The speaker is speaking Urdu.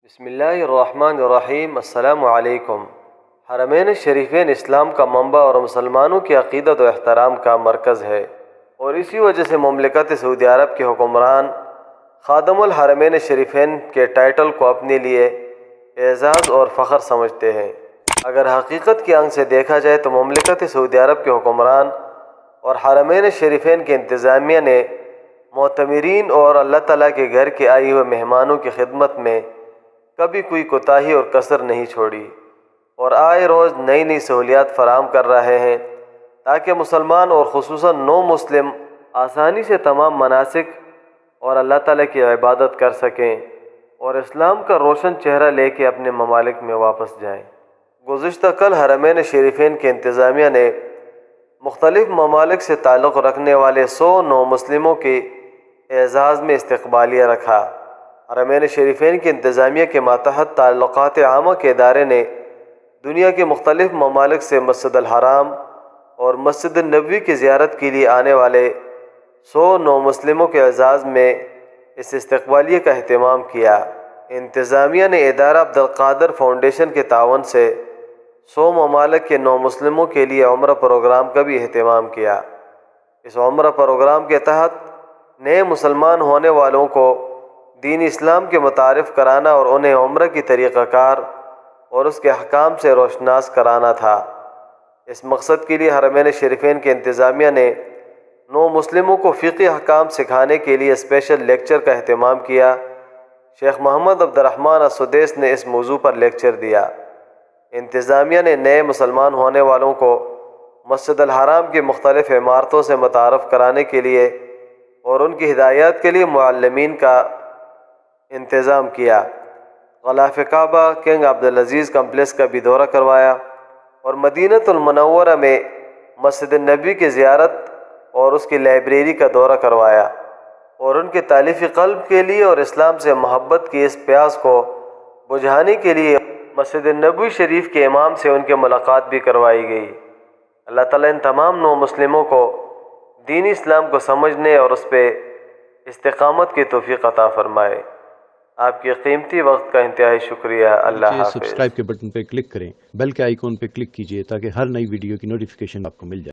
بسم اللہ الرحمن الرحیم۔ السلام علیکم۔ حرمین شریفین اسلام کا منبع اور مسلمانوں کی عقیدت و احترام کا مرکز ہے، اور اسی وجہ سے مملکت سعودی عرب کے حکمران خادم الحرمین شریفین کے ٹائٹل کو اپنے لیے اعزاز اور فخر سمجھتے ہیں۔ اگر حقیقت کی آنکھ سے دیکھا جائے تو مملکت سعودی عرب کے حکمران اور حرمین شریفین کے انتظامیہ نے معتمرین اور اللہ تعالیٰ کے گھر کے آئے ہوئے مہمانوں کی خدمت میں کبھی کوئی کوتاہی اور کسر نہیں چھوڑی، اور آئے روز نئی نئی سہولیات فراہم کر رہے ہیں تاکہ مسلمان اور خصوصاً نو مسلم آسانی سے تمام مناسک اور اللہ تعالیٰ کی عبادت کر سکیں اور اسلام کا روشن چہرہ لے کے اپنے ممالک میں واپس جائیں۔ گزشتہ کل حرمین شریفین کے انتظامیہ نے مختلف ممالک سے تعلق رکھنے والے 100 نو مسلموں کے اعزاز میں استقبالیہ رکھا۔ حرمین شریفین کی انتظامیہ کے ماتحت تعلقات عامہ کے ادارے نے دنیا کے مختلف ممالک سے مسجد الحرام اور مسجد النبوی کی زیارت کے لیے آنے والے 100 نو مسلموں کے اعزاز میں اس استقبالیہ کا اہتمام کیا۔ انتظامیہ نے ادارہ عبدالقادر فاؤنڈیشن کے تعاون سے 100 ممالک کے نو مسلموں کے لیے عمرہ پروگرام کا بھی اہتمام کیا۔ اس عمرہ پروگرام کے تحت نئے مسلمان ہونے والوں کو دین اسلام کے متعارف کرانا اور انہیں عمرہ کی طریقہ کار اور اس کے احکام سے روشناس کرانا تھا۔ اس مقصد کے لیے حرمین شریفین کے انتظامیہ نے نو مسلموں کو فقہی احکام سکھانے کے لیے اسپیشل لیکچر کا اہتمام کیا۔ شیخ محمد عبد الرحمن السدیس نے اس موضوع پر لیکچر دیا۔ انتظامیہ نے نئے مسلمان ہونے والوں کو مسجد الحرام کی مختلف عمارتوں سے متعارف کرانے کے لیے اور ان کی ہدایات کے لیے معلمین کا انتظام کیا۔ غلاف کعبہ، کنگ عبدالعزیز کمپلیکس کا بھی دورہ کروایا اور مدینۃ المنورہ میں مسجد النبوی کی زیارت اور اس کی لائبریری کا دورہ کروایا، اور ان کے تالیفی قلب کے لیے اور اسلام سے محبت کی اس پیاس کو بجھانے کے لیے مسجد النبوی شریف کے امام سے ان کی ملاقات بھی کروائی گئی۔ اللہ تعالیٰ ان تمام نو مسلموں کو دین اسلام کو سمجھنے اور اس پہ استقامت کی توفیق عطا فرمائے۔ آپ کے قیمتی وقت کا انتہائی شکریہ۔ اللہ حافظ۔ سبسکرائب کے بٹن پہ کلک کریں، بیل کے آئیکن پہ کلک کیجئے تاکہ ہر نئی ویڈیو کی نوٹیفیکیشن آپ کو مل جائے۔